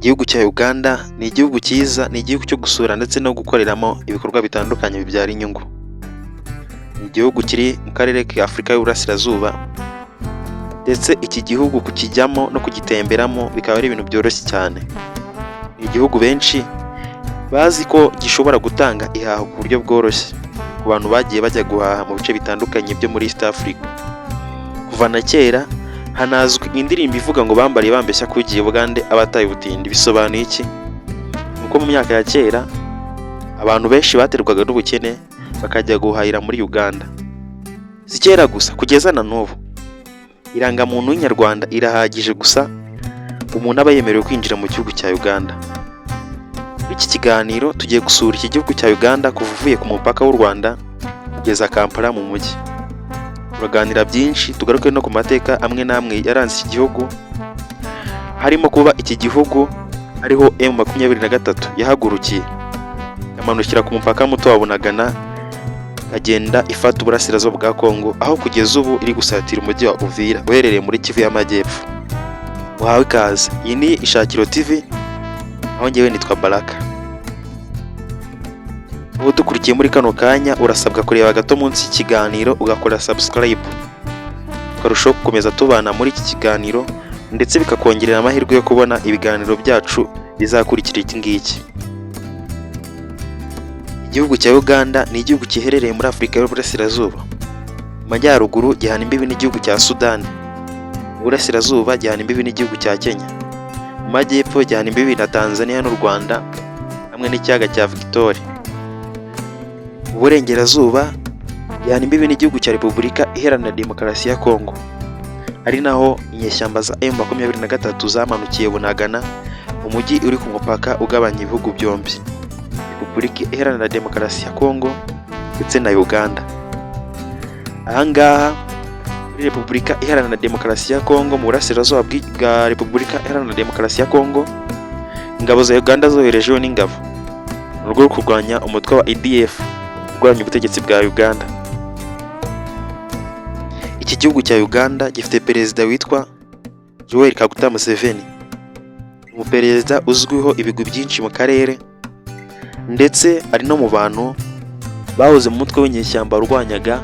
Igihugu cya Uganda ni igihugu cyiza, ni igihugu cyo gusura ndetse no gukoreramo ibikorwa bitandukanye bibyara inyungu. Ni igihugu kiri mu karere ka Afurika y'Uburasirazuba, ndetse iki gihugu kukijyamo no kugitemberamo bikaba ari ibintu byoroshye cyane. Ni igihugu benshi bazi ko gishobora gutanga ihaho ku buryo bworoshye ku bantu bagiye bajya guhaha mu bice bitandukanye byo muri East Africa. Kuva na kera hanazwi indirimbo ivuga ngo bambariye bambeshya ko ugiye Bugande abataye ubutindi. Bisobanuye iki? Nuko mu myaka ya kera abantu benshi baterwaga n'ubukene bakajya guhahira muri Uganda. Si kera gusa, kugeza na n'ubu irangamuntu y'Inyarwanda irahagije gusa umuntu aba yemerewe kwinjira mu gihugu cya Uganda. Muri iki kiganiro tugiye gusura iki gihugu cya Uganda kuva uvuye ku mupaka w'u Rwanda kugeza Kampala mu mujyi. Turaganira byinshi, tugaruke no ku mateka amwe n'amwe yaranze iki gihugu, harimo kuba iki gihugu ariho M23 yahagurukiye yamanukira ku mupaka muto wa Bunagana agenda ifata uburasirazuba bwa Kongo, aho kugeza ubu iri gusatira umujyi wa Uvira uherereye muri Kivu y'Amajyepfo. Muhawe ikaze, iyi ni Ishakiro TV, aho njyewe nitwa Baraka. Ubu dukurikiye muri kano kanya urasabwa kureba gato munsi y'ikiganiro ugakora subscribe, ukarushaho gukomeza tubana muri iki kiganiro ndetse bikakongerera amahirwe yo kubona ibiganiro byacu bizakurikira iki ngiki. Igihugu cya Uganda ni igihugu giherereye muri Afurika y'Uburasirazuba. Mu majyaruguru gihana imbibi n'igihugu cya Sudani, mu burasirazuba gihana imbibi n'igihugu cya Kenya, mu majyepfo gihana imbibi na Tanzania n'u Rwanda hamwe n'ikiyaga cya Victoria. Mu burengerazuba gihana imbibi n'igihugu cya Repubulika Iharanira Demokarasi ya Kongo, ari naho inyeshyamba za M23 zamanukiye Bunagana, umujyi uri ku mupaka ugabanya ibihugu byombi, Repubulika Iharanira Demokarasi ya Kongo ndetse na Uganda. Ahangaha muri Repubulika Iharanira Demokarasi ya Kongo, mu burasirazuba bwa Repubulika Iharanira Demokarasi ya Kongo, ingabo za Uganda zoherejeho n'ingabo mu rwego rwo kurwanya umutwe wa ADF urwanya ubutegetsi bwa Uganda. Iki gihugu cya Uganda gifite perezida witwa Yoweri Kaguta Museveni, umuperezida uzwiho ibigwi byinshi mu karere, ndetse ari no mu bantu bahoze mu mutwe w'inyeshyamba urwanyaga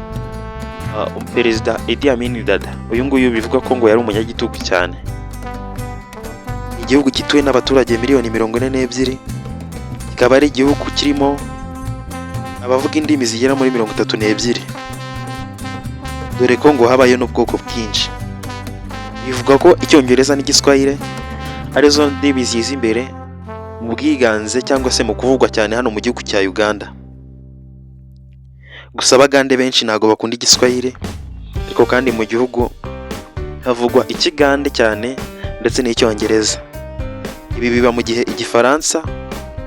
perezida Idi Amin Dada. Uyu nguyu bivuga ko ngo yari umunyagitugu cyane. Igihugu gituwe n'abaturage miliyoni 42, kikaba ari igihugu kirimo abavuga indimi zigera muri 32, dore ko ngo habayo n'ubwoko bwinshi. Bivuga ko Icyongereza n'Igiswahili arizo ndimi ziza imbere mu bwiganze cyangwa se mu kuvugwa cyane hano mu gihugu cya Uganda. Gusa Abagande benshi ntago bakunda Igiswahili, ariko kandi mu gihugu havugwa Ikigande cyane ndetse n'Icyongereza. Ibi biba mu gihe Igifaransa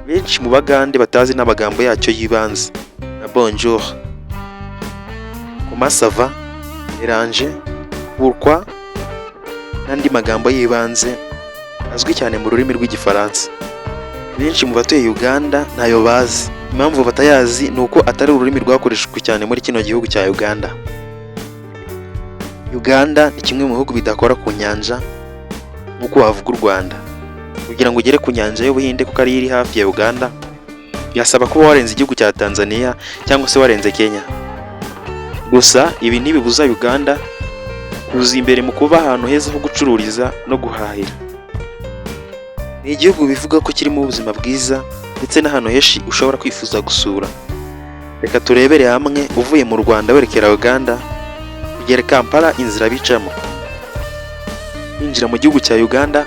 benshi mu Bagande batazi n'amagambo yacyo yibanze, na bonjour, comment ça va, mélange, pourquoi n'andi magambo yibanze azwi cyane mu rurimi rw'Igifaransa. Benshi mu batuye Uganda ntayo bazi. Impamvu batayazi ni uko atari ururimi rwakoreshejwe cyane muri kino gihugu cya Uganda. Uganda ni kimwe mu bihugu bidakora ku nyanja nk'uko wavuga u Rwanda. Kugira ngo ugere ku nyanja y'Ubuhinde kuko ari iri hafi ya Uganda, byasaba kuba warenze igihugu cya Tanzania cyangwa se warenze Kenya. Gusa ibi ntibibuza Uganda kuza imbere mu kuba ahantu heza ho gucururiza no guhahira. Ni igihugu bivuga ko kirimo ubuzima bwiza ndetse n'ahantu henshi ushobora kwifuza gusura. Reka turebere hamwe uvuye mu Rwanda werekera Uganda kugera Kampala inzira bicamo. Winjira mu gihugu cya Uganda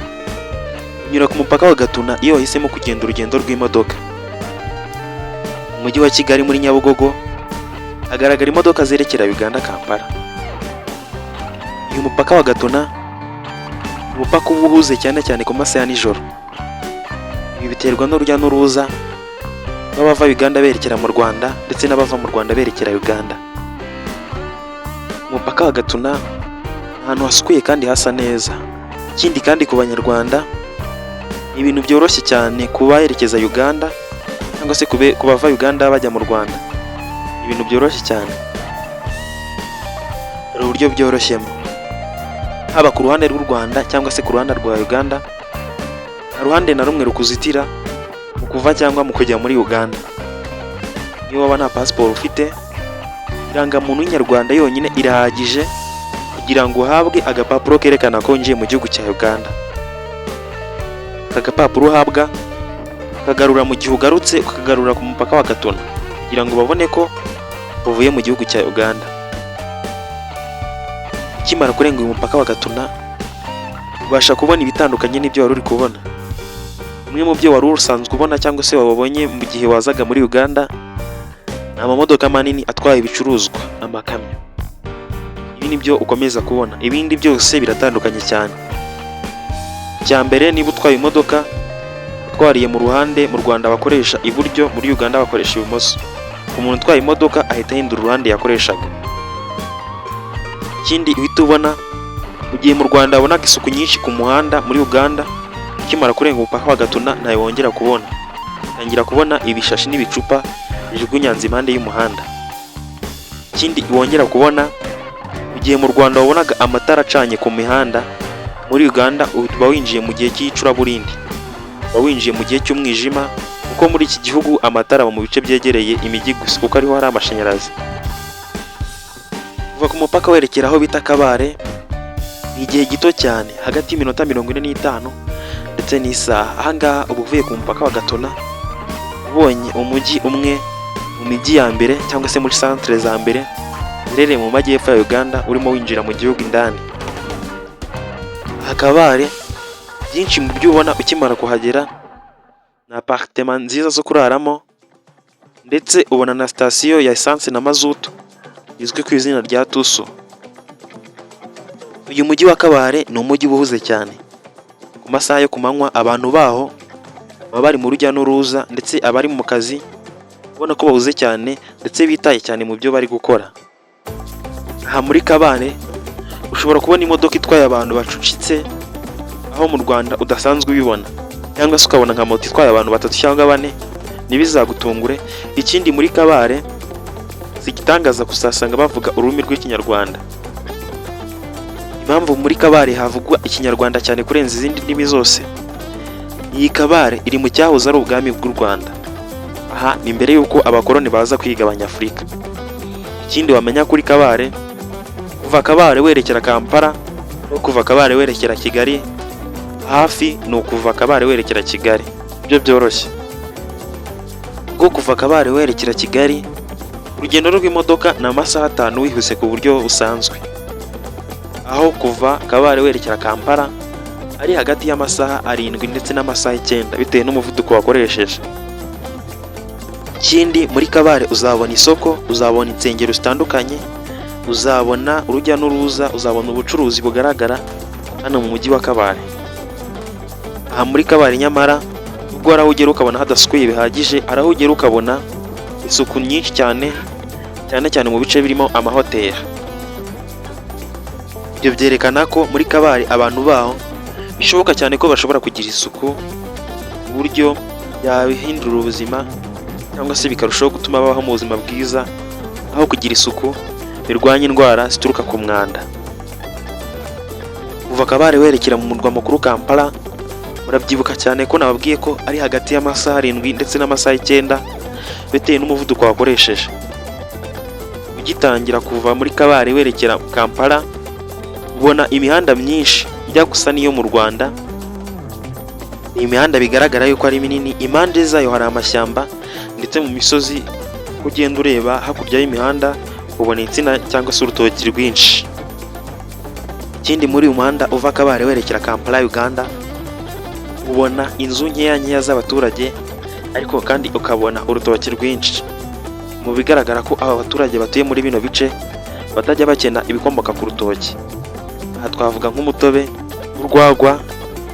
unyura ku mupaka wa Gatuna iyo wahisemo kugenda urugendo rw'imodoka. Mu mujyi wa Kigali muri Nyabugogo hagaragara imodoka zerekera Uganda Kampala. Uyu mupaka wa Gatuna umupaka uba uhuze cyane cyane ku masaha ya nijoro. Ibi biterwa n'urujya n'uruza b'abava Uganda berekera mu Rwanda ndetse n'abava mu Rwanda berekera Uganda. Umupaka wa Gatuna ahantu hasukuye kandi hasa neza. Ikindi kandi ku Banyarwanda ibintu byoroshye cyane kubaherekeza Uganda cyangwa se kubava Uganda bajya mu Rwanda. Ibintu byoroshye cyane. Hari uburyo byoroshyemo. haba ku ruhande rw'u Rwanda cyangwa se ku ruhande rwa Uganda, nta ruhande na rumwe rukuzitira mu kuva cyangwa mu kujya muri Uganda. Niyo waba nta passport ufite, irangamuntu y'Inyarwanda yonyine irahagije kugira ngo uhabwe agapapuro kerekana ko winjiye mu gihugu cya Uganda. Aka gapapuro uhabwa ukagarura mu gihe ugarutse, ukagarura ku mupaka wa Gatuna kugira ngo babone ko uvuye mu gihugu cya Uganda. Ukimara kurenga uyu mupaka wa Gatuna ubasha kubona ibitandukanye n'ibyo wari uri kubona. Bimwe mu byo wari usanzwe ubona cyangwa se wabonye mu gihe wazaga muri Uganda ni amamodoka manini atwaye ibicuruzwa, amakamyo. Ibi ni byo ukomeza kubona, ibindi byose biratandukanye cyane. Icya mbere, niba utwaye imodoka utwariye mu ruhande, mu Rwanda bakoresha iburyo, muri Uganda bakoresha ibumoso. Umuntu utwaye imodoka ahita ahindura uruhande yakoreshaga. Ikindi uhita ubona, mu gihe mu Rwanda wabonaga isuku nyinshi ku muhanda, muri Uganda ukimara kurenga umupaka wa Gatuna ntayo wongera kubona. Tangira kubona ibishashi n'ibicupa bijugunyanze impande y'umuhanda. Ikindi wongera kubona, mu gihe mu Rwanda wabonaga amatara acanye ku mihanda, muri Uganda uba winjiye mu gihe cy'icuraburindi, uba winjiye mu gihe cy'umwijima, kuko muri iki gihugu amatara mu bice byegereye imijyi gusa kuko ariho hari amashanyarazi. Kuva ku mupaka werekera aho bita Kabare ni igihe gito cyane, hagati y'iminota 45 ndetse n'isaha. Ahangaha uba uvuye ku mupaka wa Gatuna ubonye umujyi umwe mu mijyi ya mbere cyangwa se muri centre za mbere zirereye mu majyepfo ya Uganda, urimo winjira mu gihugu indani. Kabare, byinshi mu byo ubona ukimara kuhagera ni apartment nziza zo kuraramo, ndetse ubona na station ya essence na mazutu izwi ku izina rya Tuso. Uyu mujyi wa Kabare ni umujyi uhuze cyane. Ku masaha yo ku manywa abantu baho baba bari mu rujya n'uruza, ndetse abari mu kazi ubona ko bahuze cyane ndetse bitaye cyane mu byo bari gukora. Aha muri Kabare ushobora kubona imodoka itwaye abantu bacucitse, aho mu Rwanda udasanzwe ubibona, cyangwa se ukabona nka moto itwaye abantu 3 cyangwa 4, ntibizagutungure. Ikindi muri Kabare sigitangaza kusasanga bavuga ururimi rw'Ikinyarwanda. Impamvu muri Kabare havugwa Ikinyarwanda cyane kurenza izindi ndimi zose, iyi Kabare iri mu cyahoze ari ubwami bw'u Rwanda. Aha ni mbere yuko abakoloni baza kwiga Abanyafurika. Ikindi wamenya kuri Kabare, kuva Kabare werekera Kampala no kuva Kabare werekera Kigali hafi ni ukuva Kabare werekera Kigali, ibyo byoroshye. Ubwo kuva Kabare werekera Kigali urugendo rw'imodoka ni amasaha 5 wihuse ku buryo busanzwe, aho kuva Kabare werekera Kampala ari hagati y'amasaha 7 ndetse n'amasaha 9 bitewe n'umuvuduko wakoresheje. Ikindi muri Kabare uzabona isoko, uzabona insengero zitandukanye, uzabona urujya n'uruza, uzabona ubucuruzi bugaragara hano mu mujyi wa Kabare. Aha muri Kabare nyamara ubwo arahugera ukabona hadasukuye bihagije, arahugera ukabona isuku nyinshi cyane cyane mu bice birimo amahoteli. Ibyo byerekana ko muri Kabare abantu baho bishoboka cyane ko bashobora kugira isuku ku buryo yabihindura ubuzima, cyangwa se bikarushaho gutuma babaho mu buzima bwiza, aho kugira isuku birwanya indwara zituruka ku mwanda. Kuva Kabare werekera mu murwa mukuru Kampala, urabyibuka cyane ko nababwiye ko ari hagati y'amasaha 7 ndetse n'amasaha 9 bitewe n'umuvuduko wakoresheje. Ugitangira kuva muri Kabare werekera Kampala ubona imihanda myinshi ijya gusa niyo mu Rwanda. Ni imihanda bigaragara yuko ari minini, impande zayo hari amashyamba, ndetse mu misozi ugenda ureba hakurya y'imihanda ubona insina cyangwa se urutoki rwinshi. Ikindi muri uyu muhanda uva Kabare werekera Kampala Uganda ubona inzu nkeya z'abaturage, ariko kandi ukabona urutoki rwinshi. Mu bigaragara ko aba baturage batuye muri bino bice batajya bakena ibikomoka ku rutoki. Aha twavuga nk'umutobe, urwagwa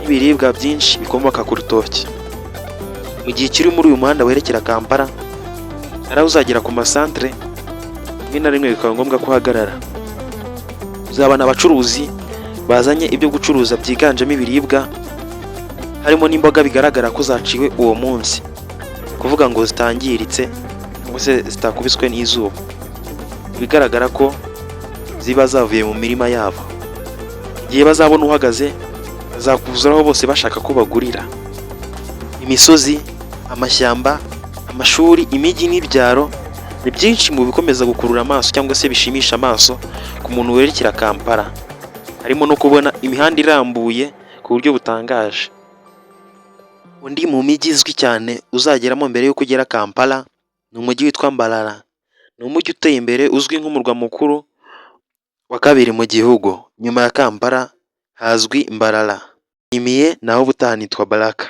n'ibiribwa byinshi bikomoka ku rutoki. Mu gihe kiri muri uyu muhanda werekera Kampala, araho uzagera ku masantere rimwe na rimwe bikaba ngombwa kuhagarara. Uzabona abacuruzi bazanye ibyo gucuruza byiganjemo ibiribwa, harimo n'imboga bigaragara ko zaciwe uwo munsi, kuvuga ngo zitangiritse cyangwa se zitakubiswe n'izuba. Bigaragara ko ziba zavuye mu mirima yabo. Igihe bazabona uhagaze bazakuzuraho bose bashaka ko bagurira. imisozi, amashyamba, amashuri, imijyi n'ibyaro ni byinshi mu bikomeza gukurura amaso cyangwa se bishimisha amaso ku muntu werekera Kampala. Harimo no kubona imihanda irambuye ku buryo butangaje. Undi mu mijyi izwi cyane uzageramo mbere y'uko ugera Kampala ni umujyi witwa Mbarara. Ni umujyi uteye imbere uzwi nk'umurwa mukuru wa kabiri mu gihugu. Nyuma ya Kampala hazwi Mbarara. Nimiye naho ubutaha nitwa Baraka.